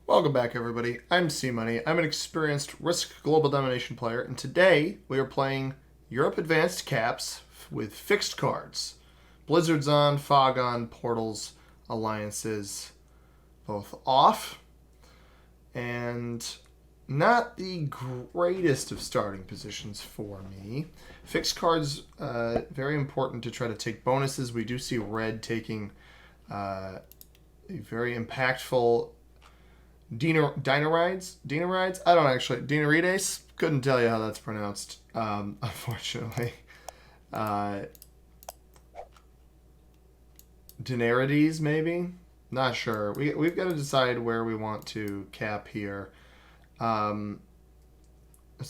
Welcome back, everybody. I'm C-Money. I'm an experienced Risk Global Domination player, and today we are playing Europe Advanced Caps with fixed cards. Blizzards on, Fog on, Portals, Alliances both off, and not the greatest of starting positions for me. Fixed cards, very important to try to take bonuses. We do see Red taking a very impactful Dinarides? I don't actually. Dinarides? Couldn't tell you how that's pronounced, unfortunately. Uh, Dinarides, maybe? Not sure. We've got to decide where we want to cap here. There's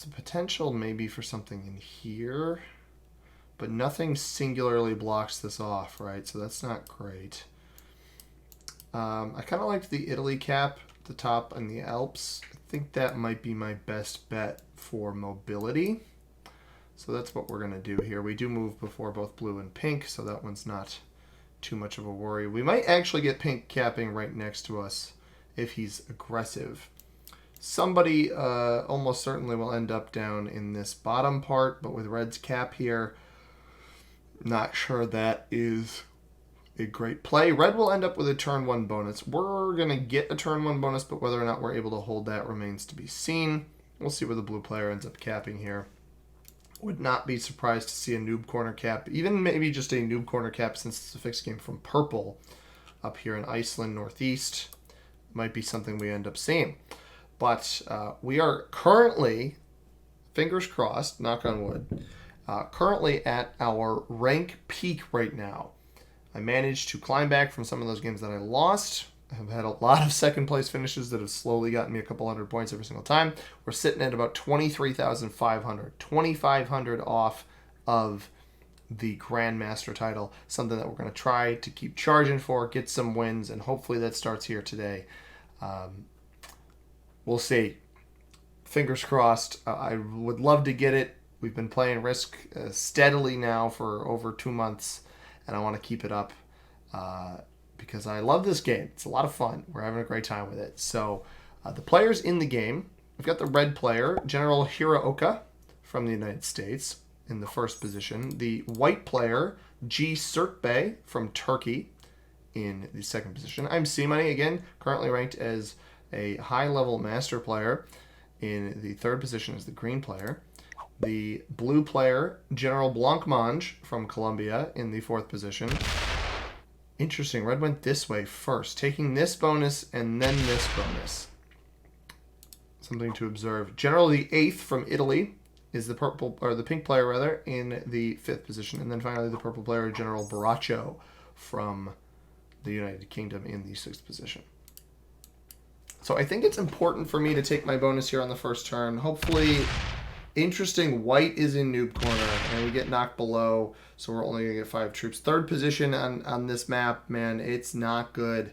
a potential maybe for something in here, but nothing singularly blocks this off, right? So that's not great. I kind of liked the Italy cap, the top and the Alps. I think that might be my best bet for mobility. So that's what we're going to do here. We do move before both blue and pink, so that one's not too much of a worry. We might actually get pink capping right next to us if he's aggressive. Somebody almost certainly will end up down in this bottom part, but with red's cap here, not sure that is a great play. Red will end up with a turn 1 bonus. We're going to get a turn 1 bonus, but whether or not we're able to hold that remains to be seen. We'll see where the blue player ends up capping here. Would not be surprised to see a noob corner cap, even maybe just a noob corner cap since it's a fixed game from purple up here in Iceland Northeast. Might be something we end up seeing. But we are currently, fingers crossed, knock on wood, currently at our rank peak right now. I managed to climb back from some of those games that I lost. I've had a lot of second place finishes that have slowly gotten me a couple hundred points every single time. We're sitting at about 23,500. 2,500 off of the Grandmaster title. Something that we're going to try to keep charging for, get some wins, and hopefully that starts here today. We'll see. Fingers crossed. I would love to get it. We've been playing Risk steadily now for over 2 months. And I want to keep it up because I love this game. It's a lot of fun. We're having a great time with it. So the players in the game, we've got the red player, General Hiraoka from the United States in the first position. The white player, G. Sertbey from Turkey in the second position. I'm C-Money, again, currently ranked as a high-level master player. In the third position is the green player. The blue player, General Blancmange from Colombia in the fourth position. Interesting. Red went this way first, taking this bonus and then this bonus. Something to observe. General the eighth from Italy is the purple, or the pink player rather, in the fifth position. And then finally the purple player, General Baraccio from the United Kingdom in the sixth position. So I think it's important for me to take my bonus here on the first turn. Hopefully, interesting, white is in noob corner, and we get knocked below, so we're only going to get 5 troops. Third position on this map, man, it's not good.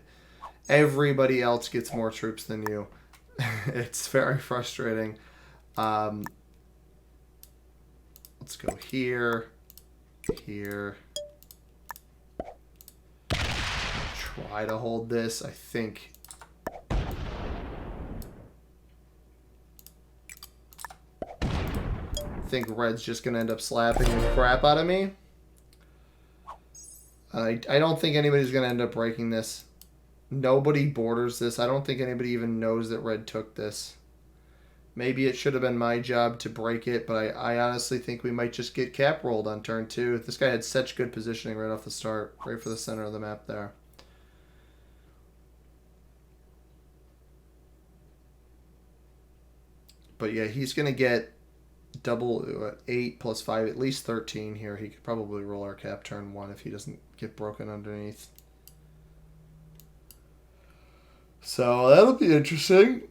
Everybody else gets more troops than you. It's very frustrating. Let's go here, here. Try to hold this, I think. I think red's just going to end up slapping the crap out of me. I don't think anybody's going to end up breaking this. Nobody borders this. I don't think anybody even knows that red took this. Maybe it should have been my job to break it, but I honestly think we might just get cap rolled on turn 2. This guy had such good positioning right off the start, right for the center of the map there. But yeah, he's going to get double 8 plus 5, at least 13 here. He could probably roll our cap turn 1 if he doesn't get broken underneath. So that'll be interesting.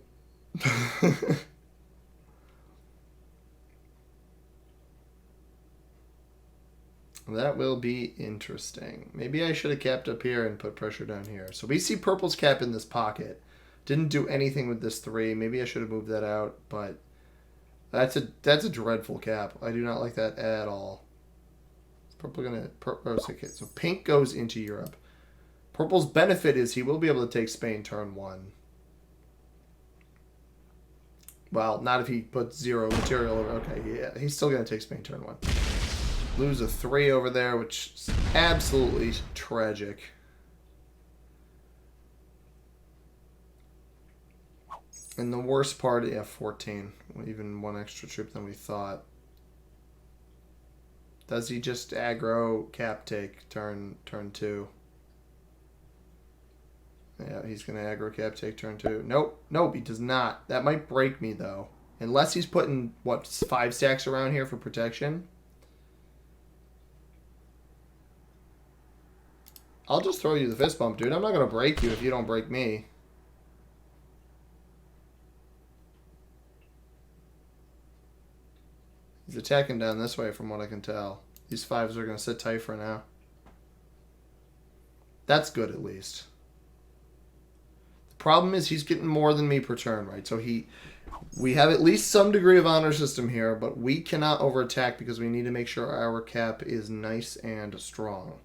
That will be interesting. Maybe I should have capped up here and put pressure down here. So we see purple's cap in this pocket. Didn't do anything with this 3. Maybe I should have moved that out, but that's a dreadful cap. I do not like that at all. Is purple gonna? Okay, so pink goes into Europe. Purple's benefit is he will be able to take Spain turn 1. Well, not if he puts 0 material over. Okay, yeah, he's still going to take Spain turn 1. Lose a 3 over there, which is absolutely tragic. And the worst part, yeah, 14. Even 1 extra troop than we thought. Does he just aggro cap take turn 2? Yeah, he's going to aggro cap take turn 2. Nope, he does not. That might break me, though. Unless he's putting, what, 5 stacks around here for protection? I'll just throw you the fist bump, dude. I'm not going to break you if you don't break me. He's attacking down this way from what I can tell. These 5s are going to sit tight for now. That's good, at least. The problem is he's getting more than me per turn, right? So we have at least some degree of honor system here, but we cannot overattack because we need to make sure our cap is nice and strong.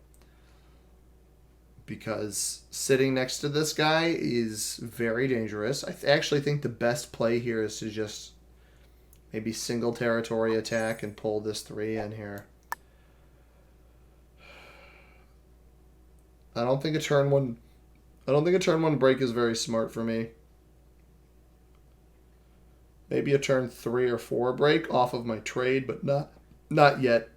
Because sitting next to this guy is very dangerous. I actually think the best play here is to just maybe single territory attack and pull this 3 in here. I don't think a turn 1 break is very smart for me. Maybe a turn 3 or 4 break off of my trade, but not yet.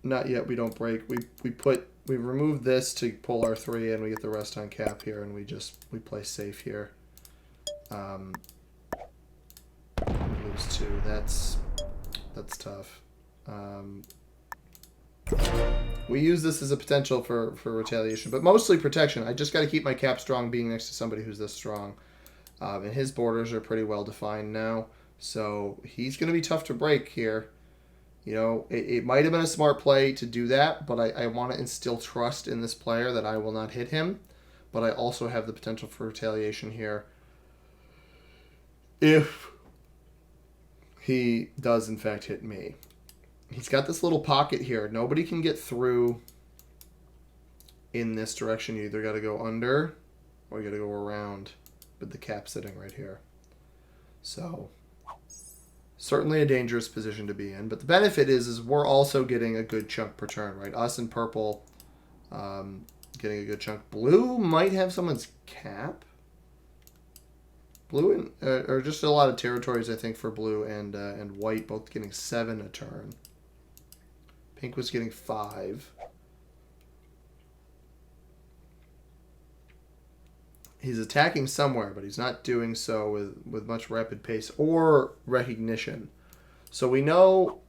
Not yet. We don't break. We remove this to pull our 3 in. We get the rest on cap here, and we play safe here. Lose 2. That's tough. We use this as a potential for retaliation, but mostly protection. I just got to keep my cap strong being next to somebody who's this strong. And his borders are pretty well defined now, so he's going to be tough to break here. You know, it might have been a smart play to do that, but I want to instill trust in this player that I will not hit him. But I also have the potential for retaliation here if he does, in fact, hit me. He's got this little pocket here. Nobody can get through in this direction. You either got to go under or you got to go around with the cap sitting right here. So certainly a dangerous position to be in. But the benefit is we're also getting a good chunk per turn, right? Us and purple getting a good chunk. Blue might have someone's cap. Blue and or just a lot of territories, I think, for blue and white, both getting 7 a turn. Pink was getting 5. He's attacking somewhere, but he's not doing so with much rapid pace or recognition. So we know,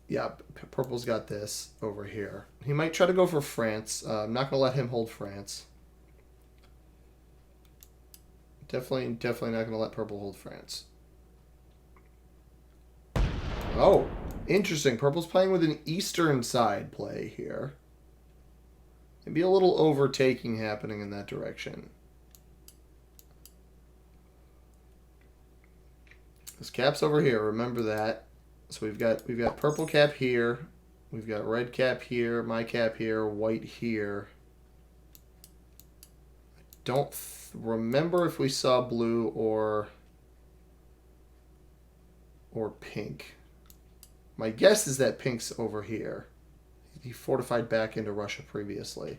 yeah, purple's got this over here. He might try to go for France. I'm not going to let him hold France. Definitely not going to let purple hold France. Oh, interesting. Purple's playing with an eastern side play here. Maybe a little overtaking happening in that direction. This cap's over here. Remember that. So we've got purple cap here. We've got red cap here. My cap here. White here. I don't remember if we saw blue or pink. My guess is that pink's over here. He fortified back into Russia previously.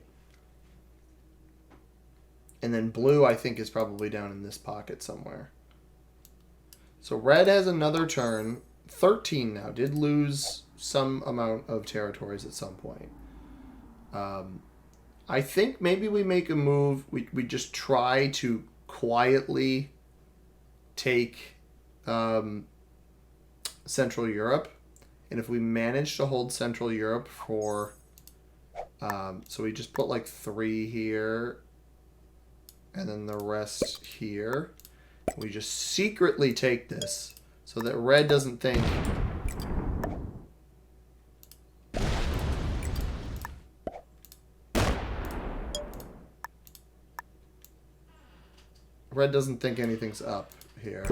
And then blue, I think, is probably down in this pocket somewhere. So red has another turn. 13 now. Did lose some amount of territories at some point. I think maybe we make a move. We just try to quietly take Central Europe. And if we manage to hold Central Europe for... so we just put like 3 here. And then the rest here. We just secretly take this so that red doesn't think... Red doesn't think anything's up here.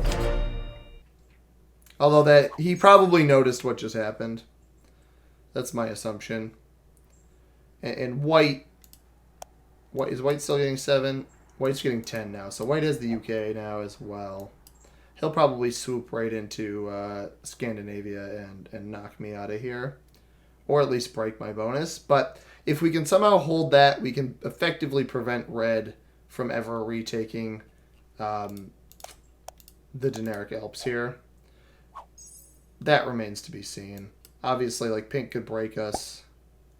Although that he probably noticed what just happened. That's my assumption. And white... Is white still getting 7? White's getting 10 now. So white has the UK now as well. he'll probably swoop right into Scandinavia and knock me out of here. Or at least break my bonus. But if we can somehow hold that, we can effectively prevent red from ever retaking the Deneric Alps here. That remains to be seen. Obviously, like, pink could break us.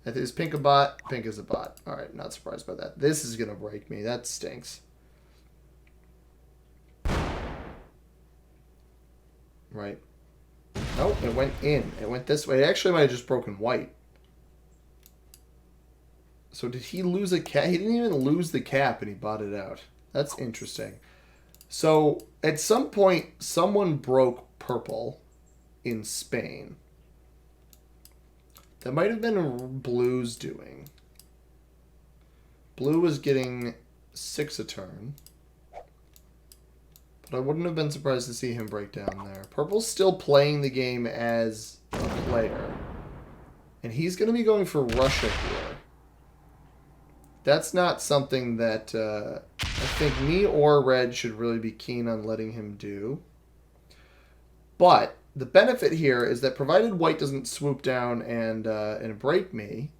Is pink a bot? Pink is a bot. Alright, not surprised by that. This is going to break me. That stinks. Right. Nope, it went in. It went this way. It actually might have just broken white. So did he lose a cap? He didn't even lose the cap and he bought it out. That's interesting. So at some point, someone broke purple in Spain. That might have been Blue's doing. Blue was getting 6 a turn. But I wouldn't have been surprised to see him break down there. Purple's still playing the game as a player. And he's going to be going for Russia here. That's not something that I think me or Red should really be keen on letting him do. But the benefit here is that provided White doesn't swoop down and break me,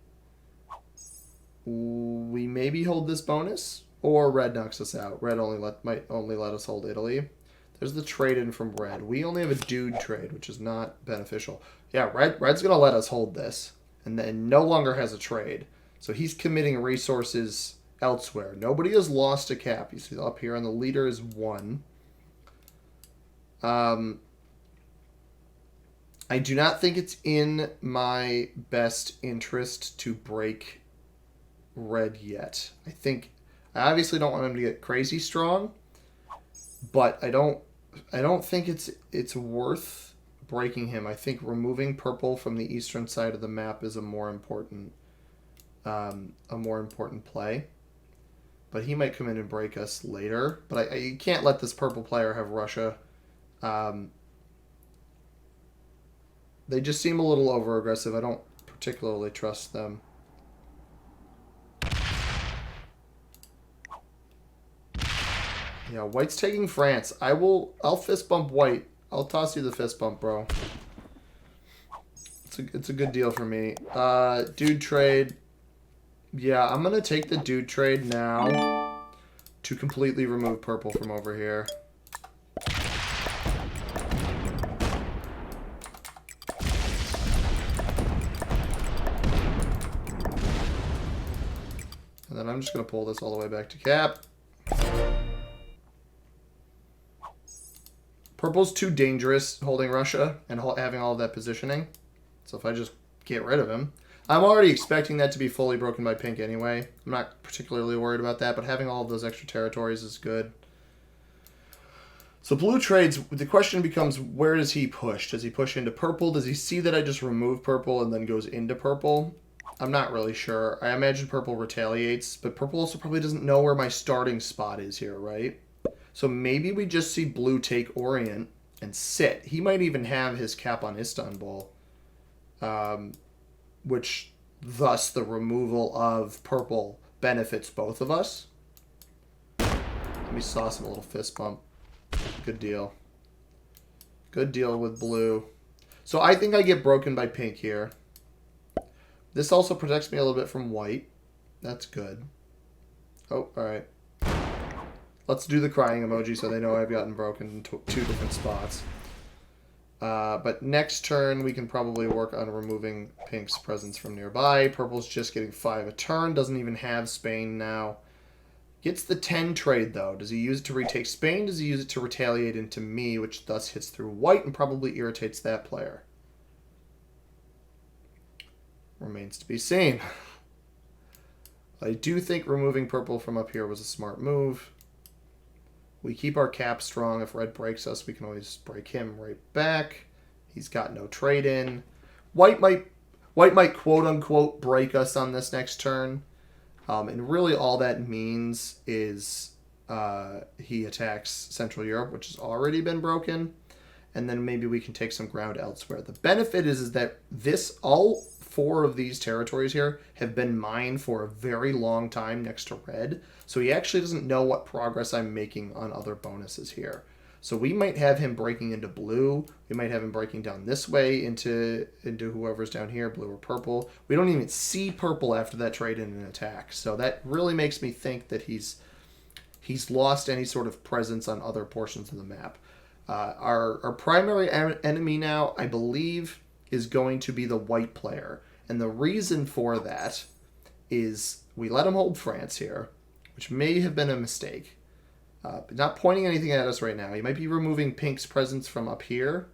we maybe hold this bonus, or Red knocks us out. Red might only let us hold Italy. There's the trade in from Red. We only have a dude trade, which is not beneficial. Yeah, Red's going to let us hold this, and then no longer has a trade. So he's committing resources elsewhere. Nobody has lost a cap. You see up here, and the leader is 1. I do not think it's in my best interest to break Red yet. I obviously don't want him to get crazy strong, but I don't think it's worth breaking him. I think removing purple from the eastern side of the map is a more important play. But he might come in and break us later. But you can't let this purple player have Russia. They just seem a little over-aggressive. I don't particularly trust them. Yeah, White's taking France. I'll fist bump White. I'll toss you the fist bump, bro. It's a good deal for me. Dude trade. Yeah, I'm going to take the dude trade now to completely remove purple from over here. And then I'm just going to pull this all the way back to cap. Purple's too dangerous holding Russia and having all of that positioning. So if I just get rid of him... I'm already expecting that to be fully broken by pink anyway. I'm not particularly worried about that, but having all of those extra territories is good. So blue trades, the question becomes, where does he push? Does he push into purple? Does he see that I just remove purple and then goes into purple? I'm not really sure. I imagine purple retaliates, but purple also probably doesn't know where my starting spot is here, right? So maybe we just see blue take Orient and sit. He might even have his cap on Istanbul. Which, thus, the removal of purple benefits both of us. Let me sauce him a little fist bump. Good deal. Good deal with blue. So I think I get broken by pink here. This also protects me a little bit from white. That's good. Oh, alright. Let's do the crying emoji so they know I've gotten broken in 2 different spots. But next turn, we can probably work on removing pink's presence from nearby. Purple's just getting 5 a turn. Doesn't even have Spain now. Gets the 10 trade, though. Does he use it to retake Spain? Does he use it to retaliate into me, which thus hits through white and probably irritates that player? Remains to be seen. I do think removing purple from up here was a smart move. We keep our cap strong. If red breaks us, we can always break him right back. He's got no trade in. White might quote unquote break us on this next turn. And really all that means is he attacks Central Europe, which has already been broken. And then maybe we can take some ground elsewhere. The benefit is that all 4 of these territories here have been mine for a very long time next to red. So he actually doesn't know what progress I'm making on other bonuses here. So we might have him breaking into blue. We might have him breaking down this way into whoever's down here, blue or purple. We don't even see purple after that trade in an attack. So that really makes me think that he's lost any sort of presence on other portions of the map. Our primary enemy now, I believe, is going to be the white player. And the reason for that is we let him hold France here, which may have been a mistake. But not pointing anything at us right now. He might be removing pink's presence from up here.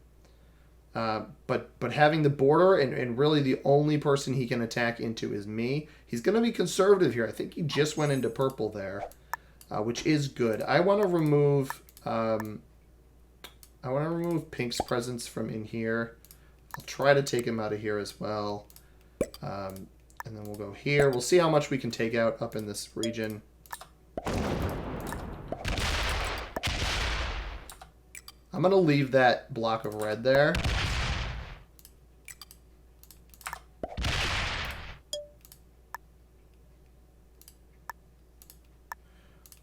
But having the border and really the only person he can attack into is me. He's going to be conservative here. I think he just went into purple there, which is good. I want to remove pink's presence from in here. I'll try to take him out of here as well. And then we'll go here. We'll see how much we can take out up in this region. I'm going to leave that block of red there.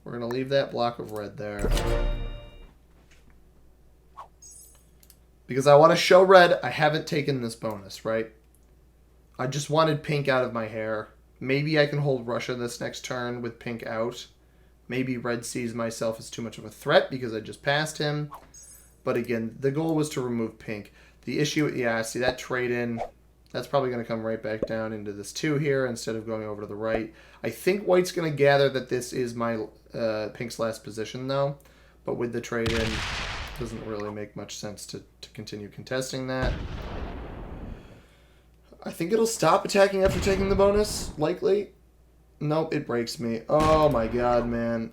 We're going to leave that block of red there. Because I want to show red I haven't taken this bonus, right? I just wanted pink out of my hair. Maybe I can hold Russia this next turn with pink out. Maybe red sees myself as too much of a threat because I just passed him. But again, the goal was to remove pink. The issue, yeah, see that trade in, that's probably going to come right back down into this 2 here instead of going over to the right. I think white's going to gather that this is my pink's last position, though. But with the trade in, it doesn't really make much sense to continue contesting that. I think it'll stop attacking after taking the bonus, likely. Nope, it breaks me. Oh my god, man.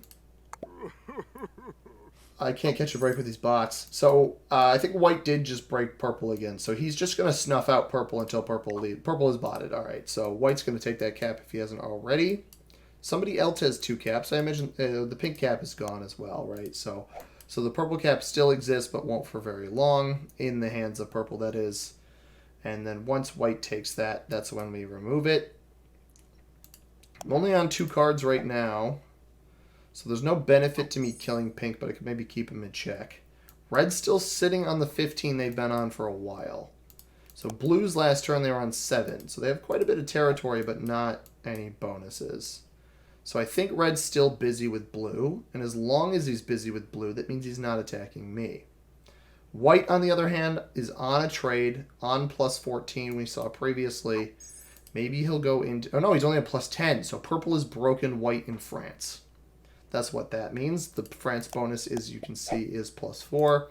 I can't catch a break with these bots. So, I think white did just break purple again. So he's just going to snuff out purple until purple leaves. Purple is botted. Alright, so white's going to take that cap if he hasn't already. Somebody else has 2 caps. I imagine the pink cap is gone as well, right? So the purple cap still exists, but won't for very long. In the hands of purple, that is. And then once white takes that, that's when we remove it. I'm only on 2 cards right now. So there's no benefit to me killing pink, but I could maybe keep him in check. Red's still sitting on the 15 they've been on for a while. So blue's last turn they were on 7. So they have quite a bit of territory, but not any bonuses. So I think red's still busy with blue. And as long as he's busy with blue, that means he's not attacking me. White, on the other hand, is on a trade on plus 14 we saw previously. Maybe he'll go into... Oh, no, he's only at plus 10. So purple has broken white in France. That's what that means. The France bonus, is you can see, is plus 4.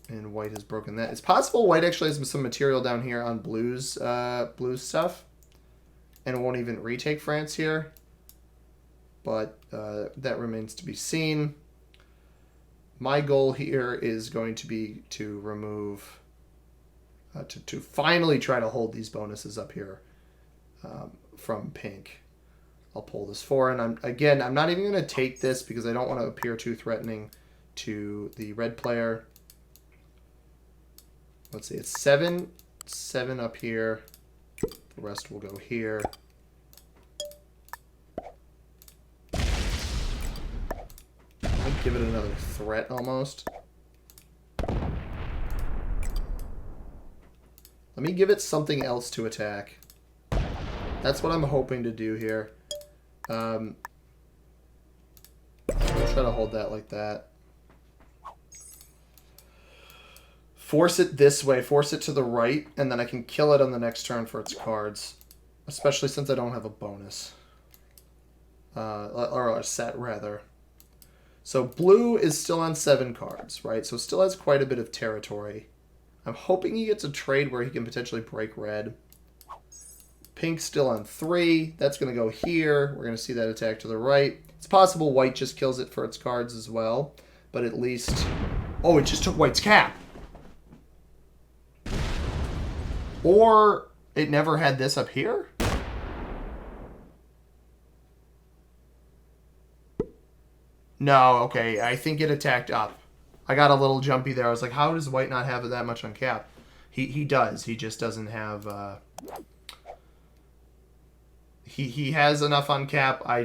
And white has broken that. It's possible white actually has some material down here on blue's stuff. And won't even retake France here. But that remains to be seen. My goal here is going to be to remove... to finally try to hold these bonuses up here from pink. I'll pull this 4, and I'm not even going to take this because I don't want to appear too threatening to the red player. Let's see, it's 7 up here. The rest will go here. I'll give it another threat almost. Let me give it something else to attack. That's what I'm hoping to do here. I'll try to hold that like that. Force it this way. Force it to the right, and then I can kill it on the next turn for its cards. Especially since I don't have a bonus. Or a set, rather. So blue is still on 7 cards, right? So still has quite a bit of territory. I'm hoping he gets a trade where he can potentially break red. Pink's still on 3. That's going to go here. We're going to see that attack to the right. It's possible white just kills it for its cards as well. But at least... Oh, it just took white's cap. Or it never had this up here? No, okay. I think it attacked up. I got a little jumpy there. I was like, how does white not have that much on cap? He does. He just doesn't have... He has enough on cap. I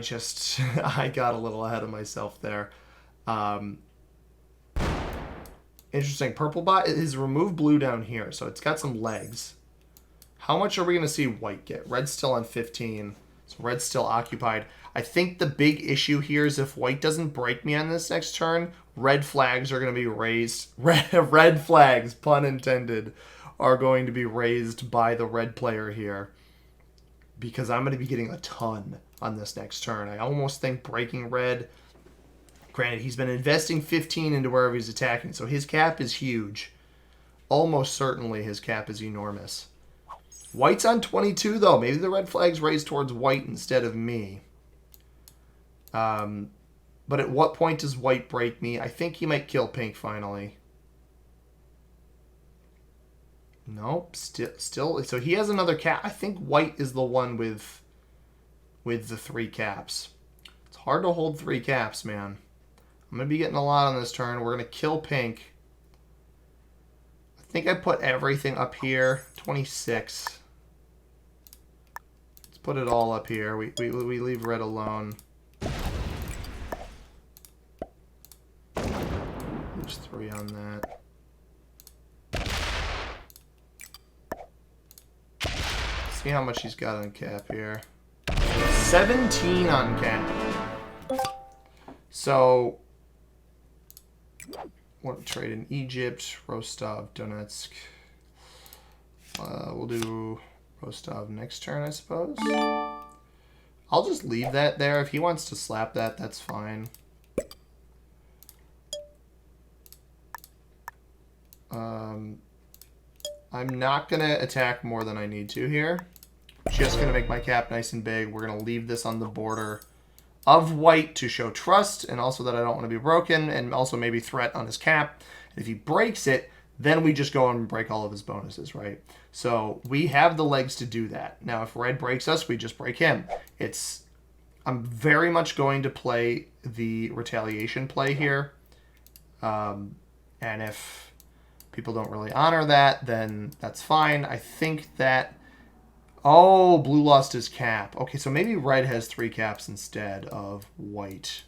got a little ahead of myself there. Interesting. Purple bot is removed blue down here, so it's got some legs. How much are we going to see white get? Red's still on 15, so red's still occupied. I think the big issue here is if white doesn't break me on this next turn, red flags are going to be raised. Red flags, pun intended, are going to be raised by the red player here. Because I'm going to be getting a ton on this next turn. I almost think breaking red... Granted, he's been investing 15 into wherever he's attacking, so his cap is huge. Almost certainly his cap is enormous. White's on 22, though. Maybe the red flag's raised towards white instead of me. But at what point does white break me? I think he might kill pink finally. Nope, still. So he has another cap. I think white is the one with the 3 caps. It's hard to hold 3 caps, man. I'm going to be getting a lot on this turn. We're going to kill pink. I think I put everything up here. 26. Let's put it all up here. We leave red alone. There's 3 on that. See how much he's got on cap here. 17 on cap. So... want to trade in Egypt, Rostov, Donetsk. We'll do Rostov next turn, I suppose. I'll just leave that there. If he wants to slap that, that's fine. I'm not going to attack more than I need to here. Just going to make my cap nice and big. We're going to leave this on the border of white to show trust, and also that I don't want to be broken, and also maybe threat on his cap. And if he breaks it, then we just go and break all of his bonuses, right? So we have the legs to do that. Now, if red breaks us, we just break him. I'm very much going to play the retaliation play here. And if people don't really honor that, then that's fine. I think that... Oh, blue lost his cap. Okay, so maybe red has 3 caps instead of white.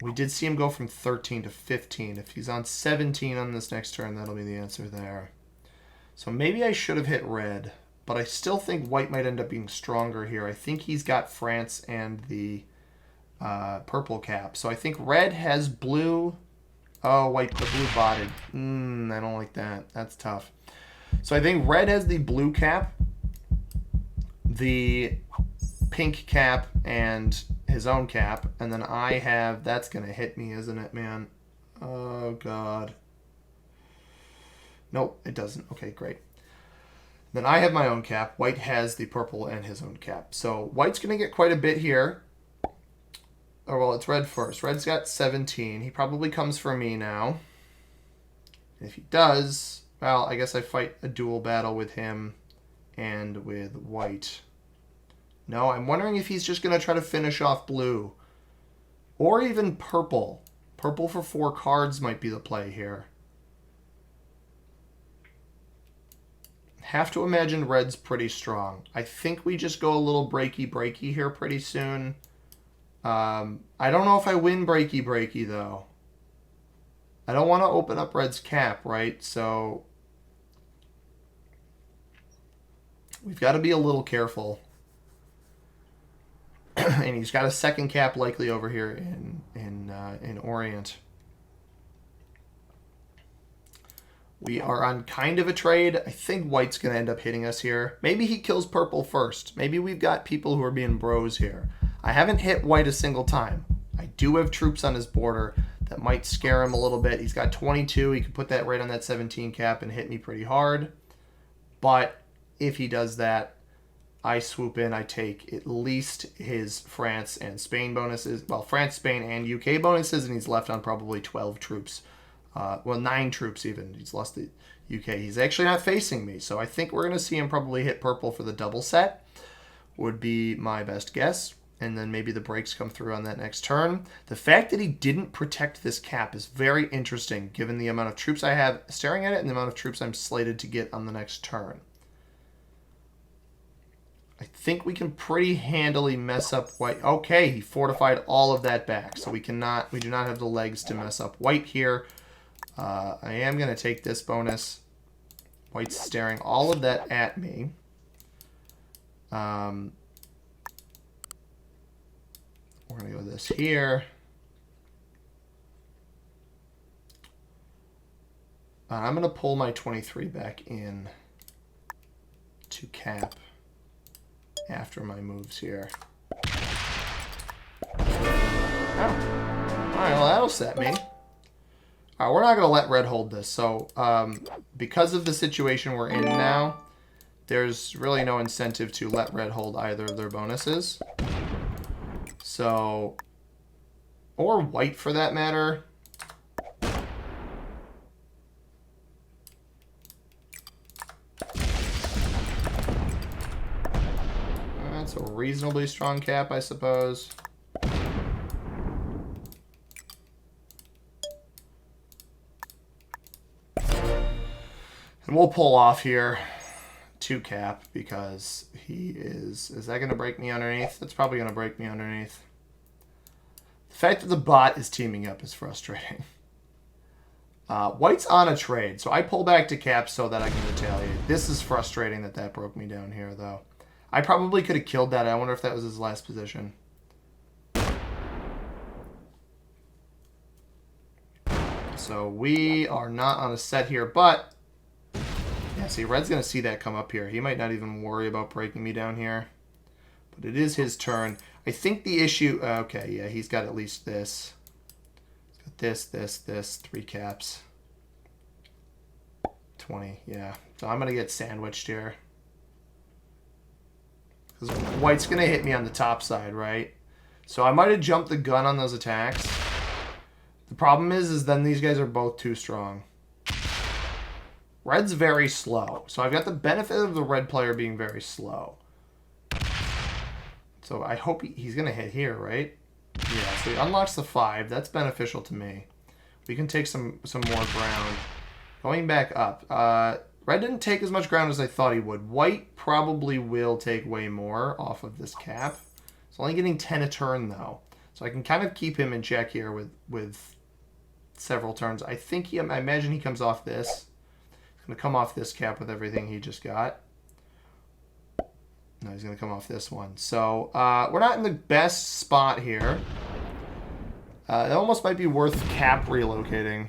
We did see him go from 13 to 15. If he's on 17 on this next turn, that'll be the answer there. So maybe I should have hit red, but I still think white might end up being stronger here. I think he's got France and the purple cap. So I think red has blue. Oh, white, the blue botted. I don't like that. That's tough. So I think red has the blue cap, the pink cap, and his own cap. And then I have... That's going to hit me, isn't it, man? Oh, God. Nope, it doesn't. Okay, great. Then I have my own cap. White has the purple and his own cap. So white's going to get quite a bit here. Oh, well, it's red first. Red's got 17. He probably comes for me now. If he does... Well, I guess I fight a dual battle with him and with white. No, I'm wondering if he's just going to try to finish off blue. Or even purple. Purple for 4 cards might be the play here. Have to imagine red's pretty strong. I think we just go a little breaky here pretty soon. I don't know if I win breaky though. I don't want to open up red's cap, right? So... we've got to be a little careful. And he's got a second cap likely over here in Orient. We are on kind of a trade. I think white's going to end up hitting us here. Maybe he kills purple first. Maybe we've got people who are being bros here. I haven't hit white a single time. I do have troops on his border that might scare him a little bit. He's got 22. He could put that right on that 17 cap and hit me pretty hard. But... if he does that, I swoop in. I take at least his France and Spain bonuses. Well, France, Spain, and UK bonuses, and he's left on probably 12 troops. Well, 9 troops even. He's lost the UK. He's actually not facing me, so I think we're going to see him probably hit purple for the double set, would be my best guess. And then maybe the breaks come through on that next turn. The fact that he didn't protect this cap is very interesting, given the amount of troops I have staring at it and the amount of troops I'm slated to get on the next turn. I think we can pretty handily mess up white. Okay, he fortified all of that back. So we do not have the legs to mess up white here. I am going to take this bonus. White's staring all of that at me. We're going to go this here. I'm going to pull my 23 back in to cap after my moves here. Oh. Alright, well that'll set me. Alright, we're not going to let red hold this. So, because of the situation we're in now, there's really no incentive to let red hold either of their bonuses. So, or white for that matter. That's a reasonably strong cap, I suppose. And we'll pull off here 2 cap because he is that going to break me underneath? That's probably going to break me underneath. The fact that the bot is teaming up is frustrating. White's on a trade, so I pull back to cap so that I can retaliate. This is frustrating that broke me down here, though. I probably could have killed that. I wonder if that was his last position. So we are not on a set here, but yeah, see, red's going to see that come up here. He might not even worry about breaking me down here, but it is his turn. I think the issue, okay, yeah, he's got at least this. He's got this, 3 caps. 20, yeah. So I'm going to get sandwiched here. Because white's going to hit me on the top side, right? So I might have jumped the gun on those attacks. The problem is then these guys are both too strong. Red's very slow. So I've got the benefit of the red player being very slow. So I hope he's going to hit here, right? Yeah, so he unlocks the 5. That's beneficial to me. We can take some more ground. Going back up. Red didn't take as much ground as I thought he would. White probably will take way more off of this cap. It's only getting 10 a turn, though. So I can kind of keep him in check here with several turns. I imagine he comes off this. He's going to come off this cap with everything he just got. No, he's going to come off this one. So we're not in the best spot here. It almost might be worth cap relocating.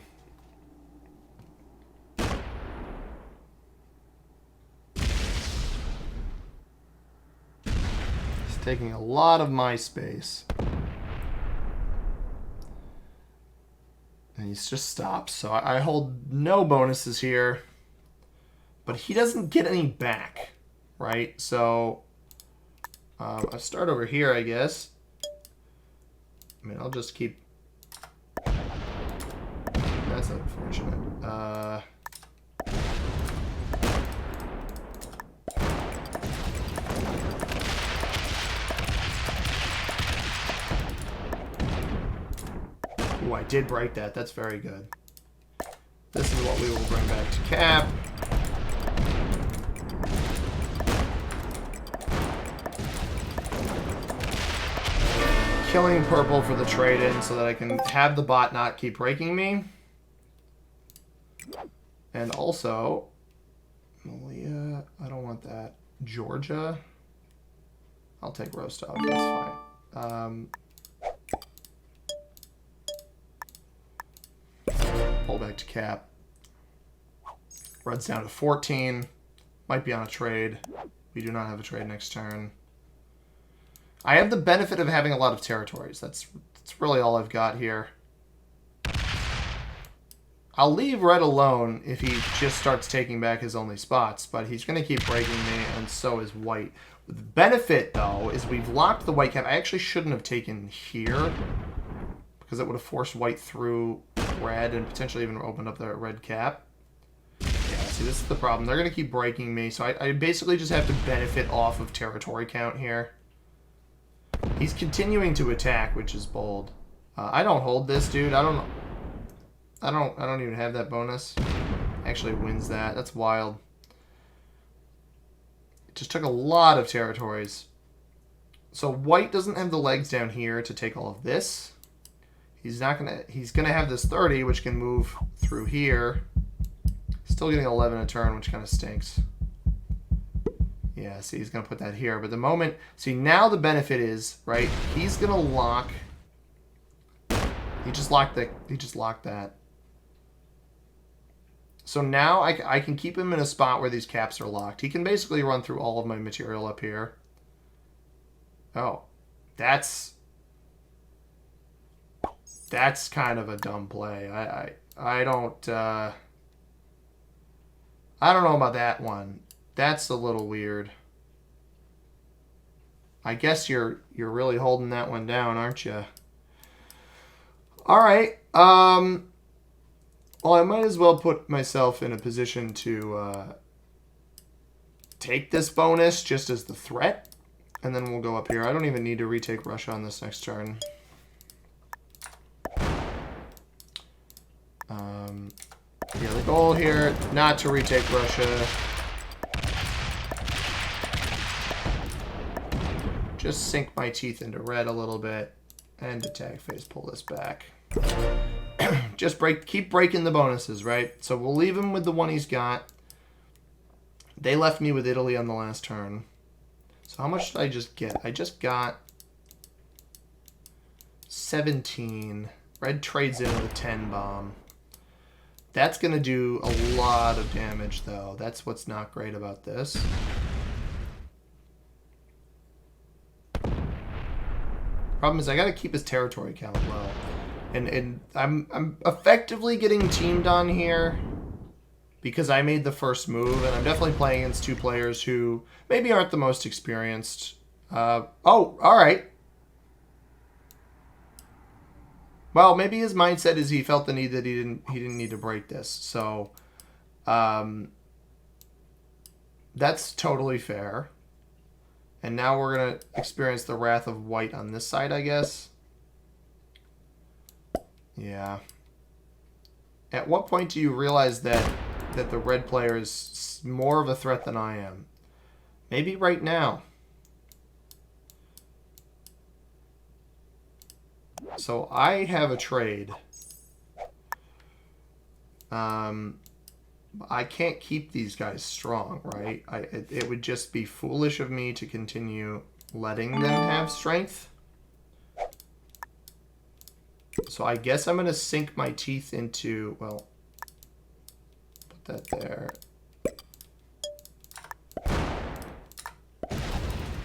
He's taking a lot of my space. And he just stops. So I hold no bonuses here. But he doesn't get any back. Right? So I'll start over here, I guess. I mean, I'll just keep... That's unfortunate. Ooh, I did break that. That's very good. This is what we will bring back to cap. Killing purple for the trade-in so that I can have the bot not keep breaking me. And also, Malia, I don't want that. Georgia, I'll take Rostov, that's fine. Pull back to cap. Red's down to 14. Might be on a trade. We do not have a trade next turn. I have the benefit of having a lot of territories. That's really all I've got here. I'll leave red alone if he just starts taking back his only spots, but he's going to keep breaking me, and so is white. The benefit, though, is we've locked the white cap. I actually shouldn't have taken here, because it would have forced white through red and potentially even opened up the red cap. Yeah, see, this is the problem. They're going to keep breaking me, so I basically just have to benefit off of territory count here. He's continuing to attack, which is bold. I don't hold this, dude. I don't even have that bonus. Actually wins that. That's wild. Just took a lot of territories. So white doesn't have the legs down here to take all of this. He's gonna have this 30, which can move through here. Still getting 11 a turn, which kind of stinks. Yeah, see, he's gonna put that here. But the moment, see, now the benefit is, right, he's gonna lock. He just locked that. So now I can keep him in a spot where these caps are locked. He can basically run through all of my material up here. Oh, that's kind of a dumb play. I don't know about that one. That's a little weird. I guess you're really holding that one down, aren't you? All right. Well, I might as well put myself in a position to take this bonus just as the threat. And then we'll go up here. I don't even need to retake Russia on this next turn. Yeah, the goal here, not to retake Russia. Just sink my teeth into red a little bit. And attack phase, pull this back. Just keep breaking the bonuses, right? So we'll leave him with the one he's got. They left me with Italy on the last turn. So how much did I just get? I just got 17. Red trades in with a 10 bomb. That's going to do a lot of damage, though. That's what's not great about this. Problem is I got to keep his territory count low. And I'm effectively getting teamed on here because I made the first move, and I'm definitely playing against two players who maybe aren't the most experienced. Oh, all right. Well, maybe his mindset is he felt the need that he didn't need to break this. So, that's totally fair. And now we're gonna experience the wrath of white on this side, I guess. Yeah. At what point do you realize that the red player is more of a threat than I am? Maybe right now. So I have a trade. I can't keep these guys strong, right? It would just be foolish of me to continue letting them have strength. So I guess I'm going to sink my teeth into, well, put that there.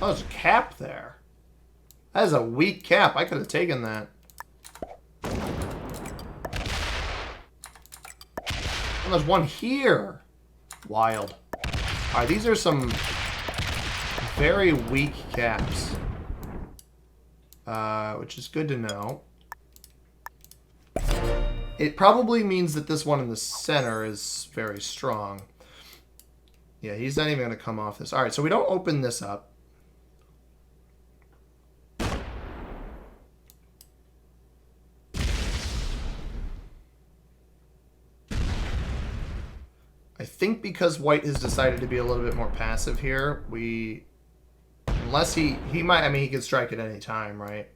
Oh, there's a cap there. That is a weak cap. I could have taken that. And there's one here. Wild. All right, these are some very weak caps. Which is good to know. It probably means that this one in the center is very strong. Yeah, he's not even going to come off this. All right, so we don't open this up. I think because white has decided to be a little bit more passive here, unless he might, I mean, he could strike at any time, right?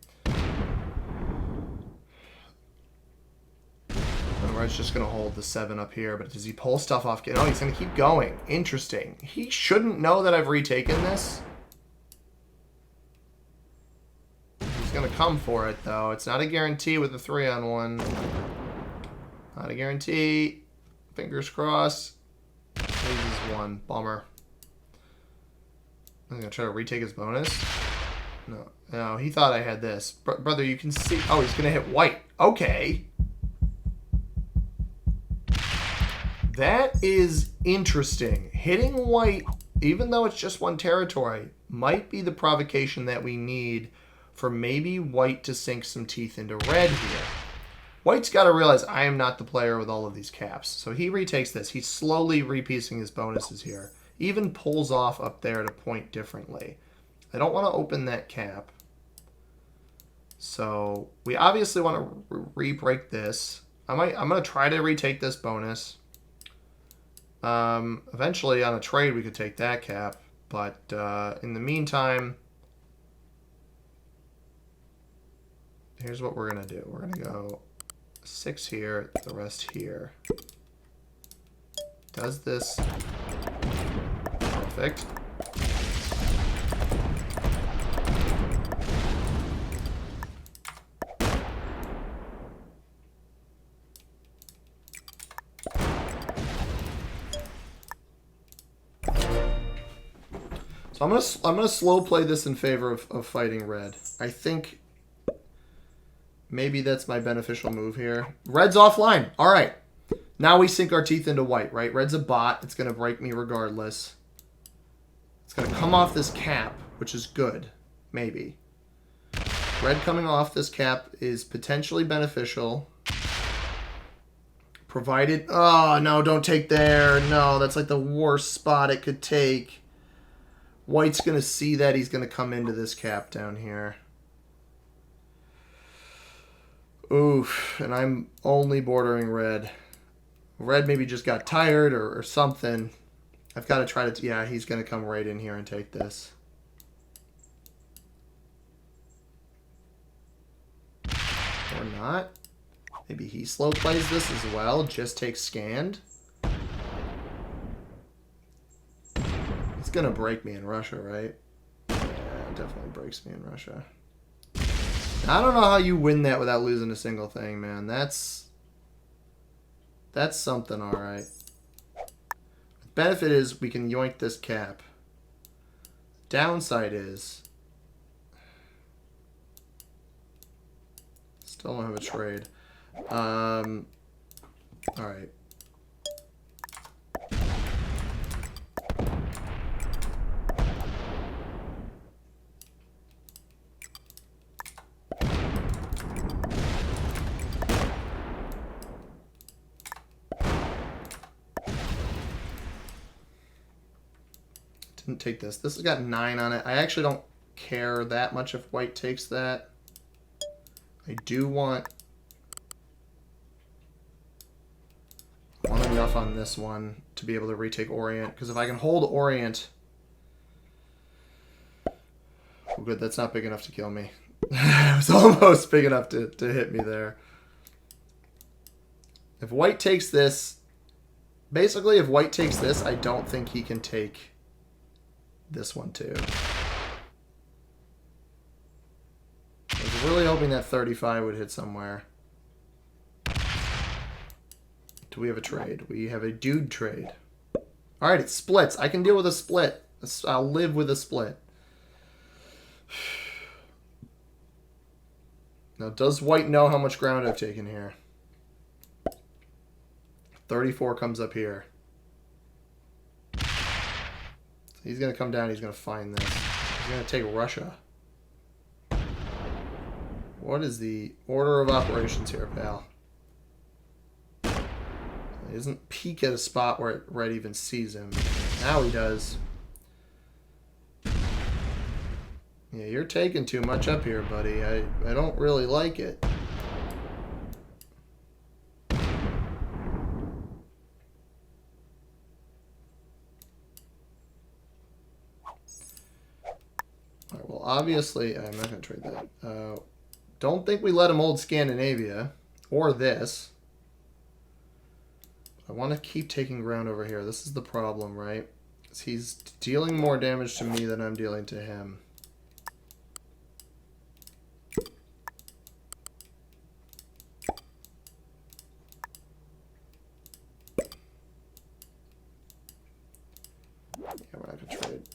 It's just going to hold the 7 up here, but does he pull stuff off? Oh, he's going to keep going. Interesting. He shouldn't know that I've retaken this. He's going to come for it, though. It's not a guarantee with the 3-on-1. Not a guarantee. Fingers crossed. Loses 1. Bummer. I'm going to try to retake his bonus. No, he thought I had this. Brother, you can see. Oh, he's going to hit white. Okay. That is interesting. Hitting white, even though it's just one territory, might be the provocation that we need for maybe white to sink some teeth into red here. White's got to realize I am not the player with all of these caps. So he retakes this. He's slowly repiecing his bonuses here. Even pulls off up there to point differently. I don't want to open that cap. So we obviously want to re-break this. I'm going to try to retake this bonus. Eventually on a trade we could take that cap, But in the meantime, here's what we're going to do. We're going to go 6 here, the rest here. Does this. Perfect. So I'm gonna slow play this in favor of fighting red. I think maybe that's my beneficial move here. Red's offline. All right. Now we sink our teeth into white, right? Red's a bot. It's gonna break me regardless. It's gonna come off this cap, which is good. Maybe. Red coming off this cap is potentially beneficial. Provided... Oh, no, don't take there. No, that's like the worst spot it could take. White's going to see that. He's going to come into this cap down here. Oof. And I'm only bordering red. Red maybe just got tired or something. I've got to try to... Yeah, he's going to come right in here and take this. Or not. Maybe he slow plays this as well. Just takes scanned. It's going to break me in Russia, right? Yeah, it definitely breaks me in Russia. I don't know how you win that without losing a single thing, man. That's something, all right. The benefit is we can yoink this cap. Downside is... Still don't have a trade. All right. Didn't take this. This has got 9 on it. I actually don't care that much if white takes that. I do want enough on this one to be able to retake Orient. Because if I can hold Orient... Oh, good. That's not big enough to kill me. It was almost big enough to hit me there. If white takes this... Basically, if white takes this, I don't think he can take this one too. I was really hoping that 35 would hit somewhere. Do we have a trade? We have a dude trade. Alright, it splits. I can deal with a split. I'll live with a split. Now, does white know how much ground I've taken here? 34 comes up here. So he's going to come down. He's going to find this. He's going to take Russia. What is the order of operations here, pal? He doesn't peek at a spot where red even sees him. Now he does. Yeah, you're taking too much up here, buddy. I don't really like it. Alright, well, obviously... I'm not going to trade that. Don't think we let him hold Scandinavia. Or this. I want to keep taking ground over here. This is the problem, right? He's dealing more damage to me than I'm dealing to him. Yeah, we're not going to trade.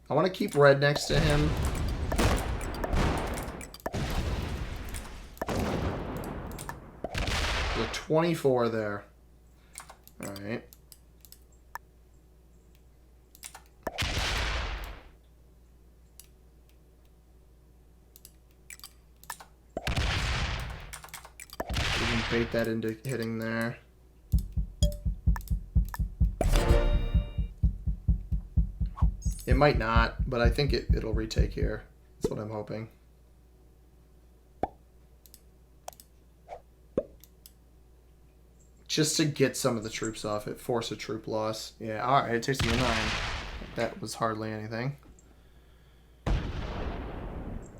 I want to keep red next to him. 24 there. Alright. We can bait that into hitting there. It might not, but I think it'll retake here. That's what I'm hoping. Just to get some of the troops off it, force a troop loss. Yeah, alright, it takes me a 9. That was hardly anything.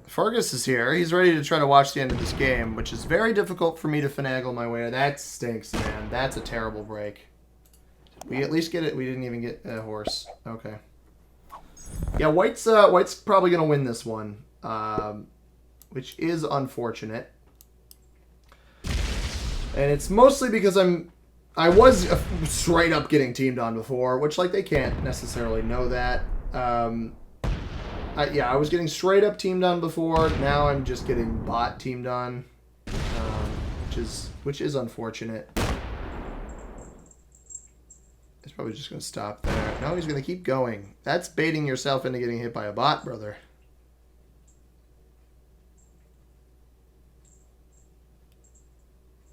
Fergus is here. He's ready to try to watch the end of this game, which is very difficult for me to finagle my way. That stinks, man. That's a terrible break. Did we at least get it? We didn't even get a horse. Okay. Yeah, White's probably going to win this one, which is unfortunate. And it's mostly because I was straight up getting teamed on before, which, like, they can't necessarily know that. Yeah, I was getting straight up teamed on before. Now I'm just getting bot teamed on, which is unfortunate. He's probably just going to stop there. No, he's going to keep going. That's baiting yourself into getting hit by a bot, brother.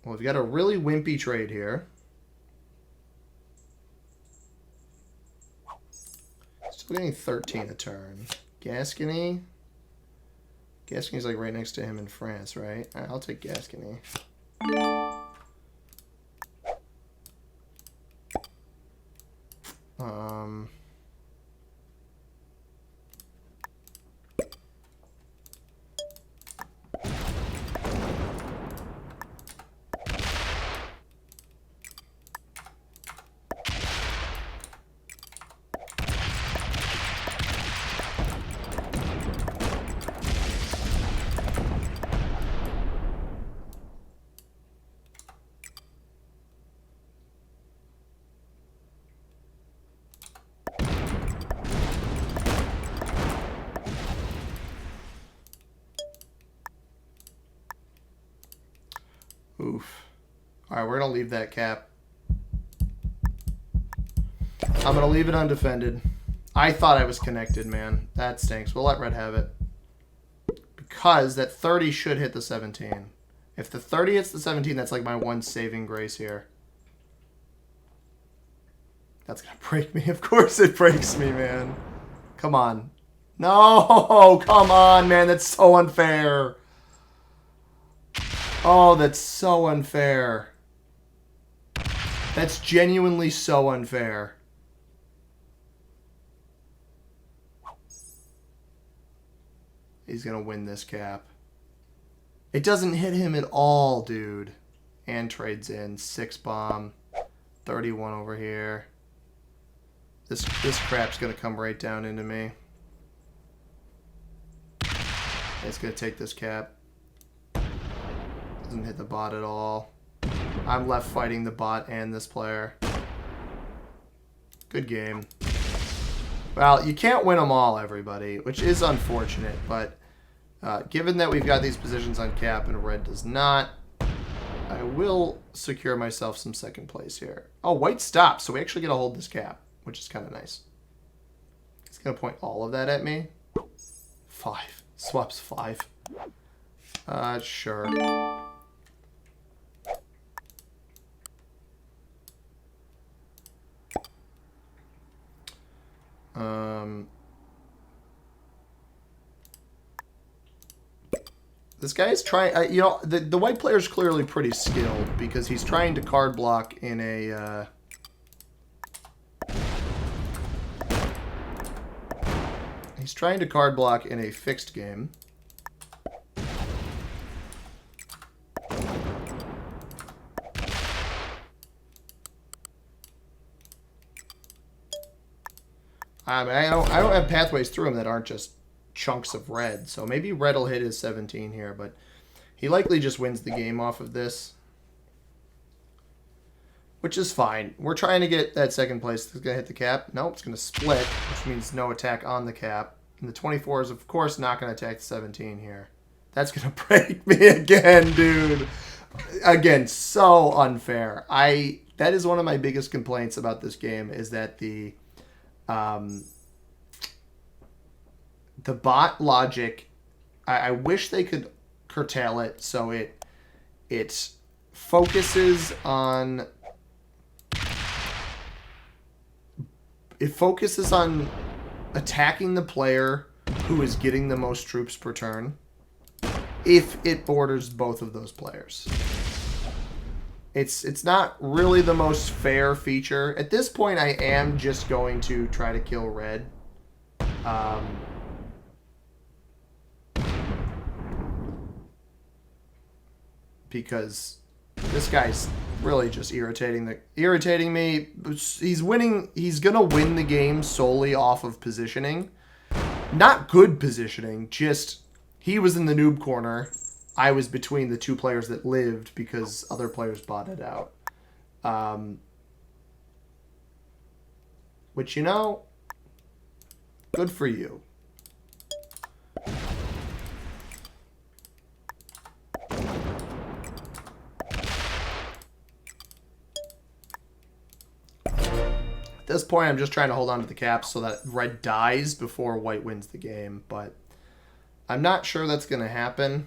Well, we've got a really wimpy trade here. Still getting 13 a turn. Gascony? Gascony's like right next to him in France, right? Alright, I'll take Gascony. Oof. Alright, we're going to leave that cap. I'm going to leave it undefended. I thought I was connected, man. That stinks. We'll let red have it. Because that 30 should hit the 17. If the 30 hits the 17, that's like my one saving grace here. That's going to break me. Of course it breaks me, man. Come on. No! Come on, man. That's so unfair. Oh, that's so unfair. That's genuinely so unfair. He's going to win this cap. It doesn't hit him at all, dude. And trades in. 6 bomb. 31 over here. This crap's going to come right down into me. It's going to take this cap. Doesn't hit the bot at all. I'm left fighting the bot and this player. Good game. Well, you can't win them all, everybody, which is unfortunate, but given that we've got these positions on cap and red does not, I will secure myself some second place here. Oh, white stops, so we actually get to hold this cap, which is kind of nice. He's going to point all of that at me. 5. Swaps 5. Sure. This guy is trying, you know, the white player is clearly pretty skilled because he's trying to card block in a, he's trying to card block in a fixed game. I mean, I don't have pathways through him that aren't just chunks of red. So maybe red will hit his 17 here, but he likely just wins the game off of this. Which is fine. We're trying to get that second place. It's going to hit the cap. Nope, it's going to split, which means no attack on the cap. And the 24 is, of course, not going to attack the 17 here. That's going to break me again, dude. Again, so unfair. That is one of my biggest complaints about this game is that the bot logic, I wish they could curtail it so it focuses on attacking the player who is getting the most troops per turn if it borders both of those players. It's not really the most fair feature. At this point, I am just going to try to kill red. Because this guy's really just irritating me. He's winning. He's gonna win the game solely off of positioning. Not good positioning, just he was in the noob corner. I was between the two players that lived because other players botted out. Which, you know, good for you. At this point, I'm just trying to hold on to the caps so that red dies before white wins the game, but I'm not sure that's going to happen.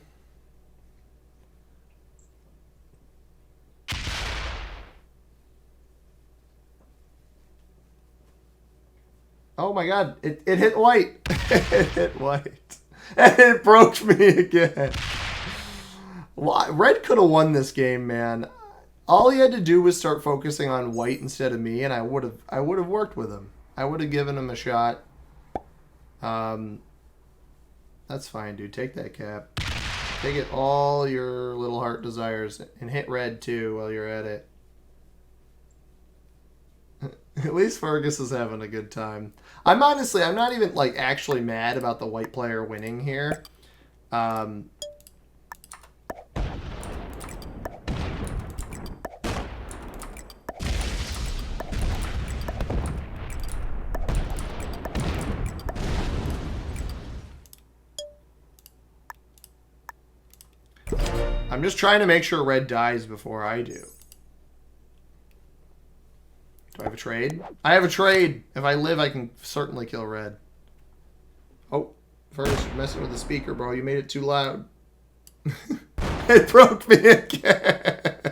Oh my god, it hit white. It hit white. And it broke me again. Red could have won this game, man. All he had to do was start focusing on white instead of me, and I would have worked with him. I would have given him a shot. That's fine, dude. Take that cap. Take it all your little heart desires, and hit red too while you're at it. At least Fergus is having a good time. I'm not even like actually mad about the white player winning here. I'm just trying to make sure red dies before I do. Do I have a trade? I have a trade. If I live, I can certainly kill red. Oh, first, you're messing with the speaker, bro. You made it too loud. It broke me again.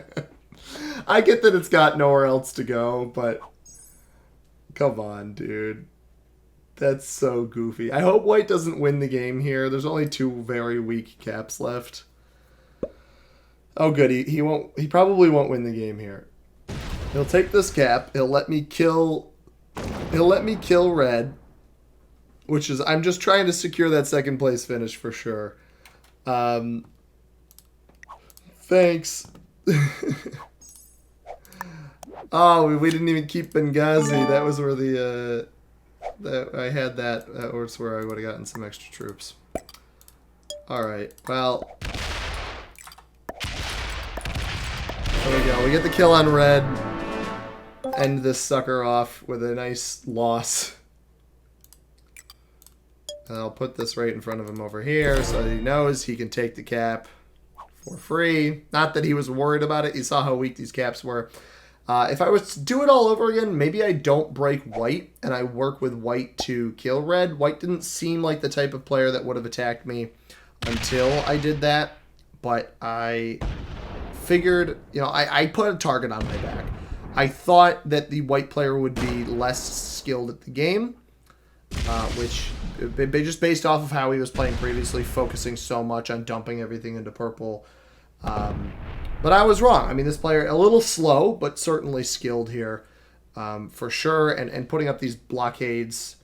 I get that it's got nowhere else to go, but come on, dude. That's so goofy. I hope white doesn't win the game here. There's only 2 very weak caps left. Oh, good. He won't. He probably won't win the game here. He'll take this cap. He'll let me kill red, which is I'm just trying to secure that second place finish for sure. Thanks. Oh, we didn't even keep Benghazi. That was where I had that. That was where I would have gotten some extra troops. All right. Well. There we go. We get the kill on red. End this sucker off with a nice loss. And I'll put this right in front of him over here so that he knows he can take the cap for free. Not that he was worried about it. He saw how weak these caps were. If I was to do it all over again, maybe I don't break white and I work with white to kill red. White didn't seem like the type of player that would have attacked me until I did that. But I figured, you know, I put a target on my back. I thought that the white player would be less skilled at the game, which just based off of how he was playing previously, focusing so much on dumping everything into purple. But I was wrong. I mean, this player, a little slow, but certainly skilled here for sure, and putting up these blockades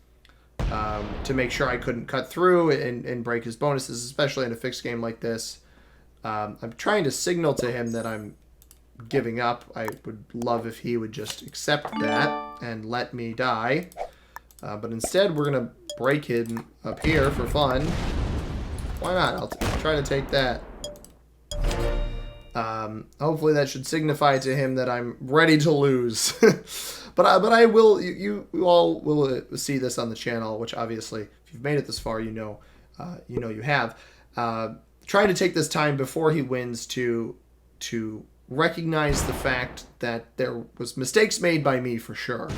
to make sure I couldn't cut through and break his bonuses, especially in a fixed game like this. I'm trying to signal to him that I'm giving up. I would love if he would just accept that and let me die. But instead, we're going to break him up here for fun. Why not? I'll try to take that. Hopefully that should signify to him that I'm ready to lose. But I will, you all will see this on the channel, which obviously, if you've made it this far, you know you have. Trying to take this time before he wins to recognize the fact that there was mistakes made by me for sure.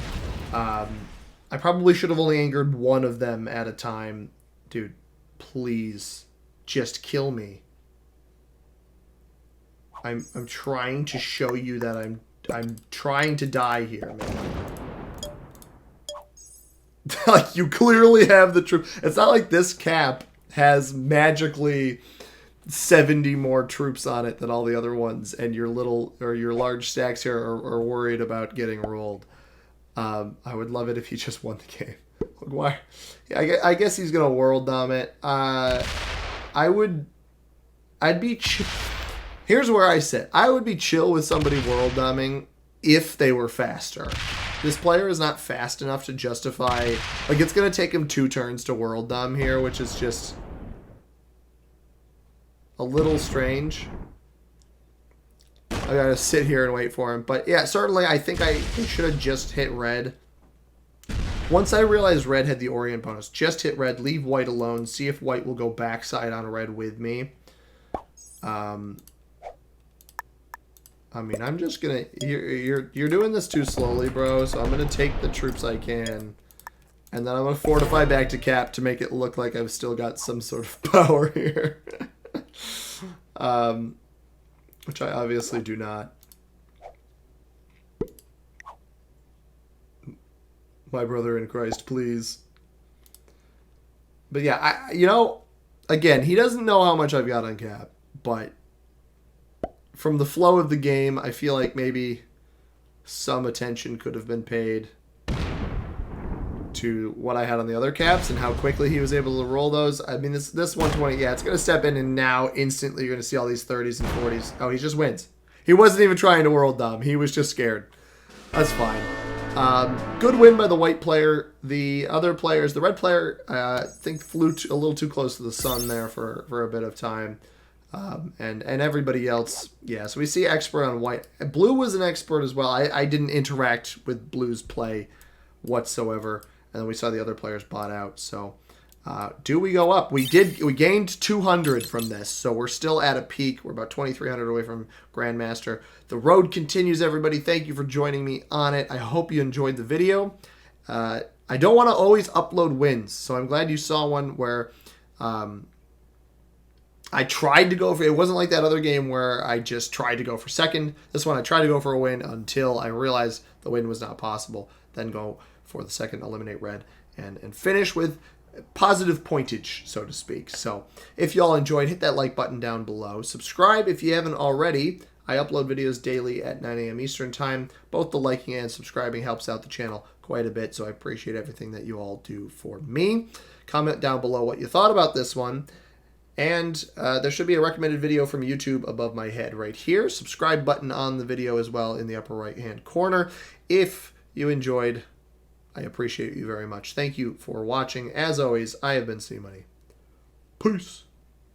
I probably should have only angered one of them at a time. Dude, please just kill me. I'm trying to show you that I'm trying to die here, man. Like, you clearly have the truth. It's not like this cap has magically 70 more troops on it than all the other ones, and your little or your large stacks here are worried about getting rolled. I would love it if he just won the game. Why? Yeah, I guess he's gonna world dom it. I'd be. Here's where I sit. I would be chill with somebody world doming if they were faster. This player is not fast enough to justify. Like, it's gonna take him 2 turns to world dom here, which is just a little strange. I gotta sit here and wait for him. But yeah, certainly I think I should have just hit red. Once I realized red had the Orient bonus, just hit red, leave white alone, see if white will go backside on red with me. I mean, I'm just gonna... You're doing this too slowly, bro, so I'm gonna take the troops I can. And then I'm gonna fortify back to cap to make it look like I've still got some sort of power here. Which I obviously do not. My brother in Christ, please. But yeah, you know, again, he doesn't know how much I've got on cap, but from the flow of the game, I feel like maybe some attention could have been paid to what I had on the other caps and how quickly he was able to roll those. I mean, this 120, yeah, it's going to step in, and now instantly you're going to see all these 30s and 40s. Oh, he just wins. He wasn't even trying to world dom. He was just scared. That's fine. Good win by the white player. The other players, the red player, I think flew a little too close to the sun there for a bit of time. And everybody else, yeah, so we see expert on white. Blue was an expert as well. I didn't interact with blue's play whatsoever. And then we saw the other players bot out. So do we go up? We gained 200 from this, so we're still at a peak. We're about 2,300 away from Grandmaster. The road continues, everybody. Thank you for joining me on it. I hope you enjoyed the video. I don't want to always upload wins, so I'm glad you saw one where I tried to go for... It wasn't like that other game where I just tried to go for second. This one I tried to go for a win until I realized the win was not possible. Then go for the second, eliminate red, and finish with positive pointage, so to speak. So if y'all enjoyed, hit that like button down below. Subscribe if you haven't already. I upload videos daily at 9 a.m. Eastern Time. Both the liking and subscribing helps out the channel quite a bit, so I appreciate everything that you all do for me. Comment down below what you thought about this one. And there should be a recommended video from YouTube above my head right here. Subscribe button on the video as well in the upper right-hand corner. If you enjoyed, I appreciate you very much. Thank you for watching. As always, I have been C-Money. Peace.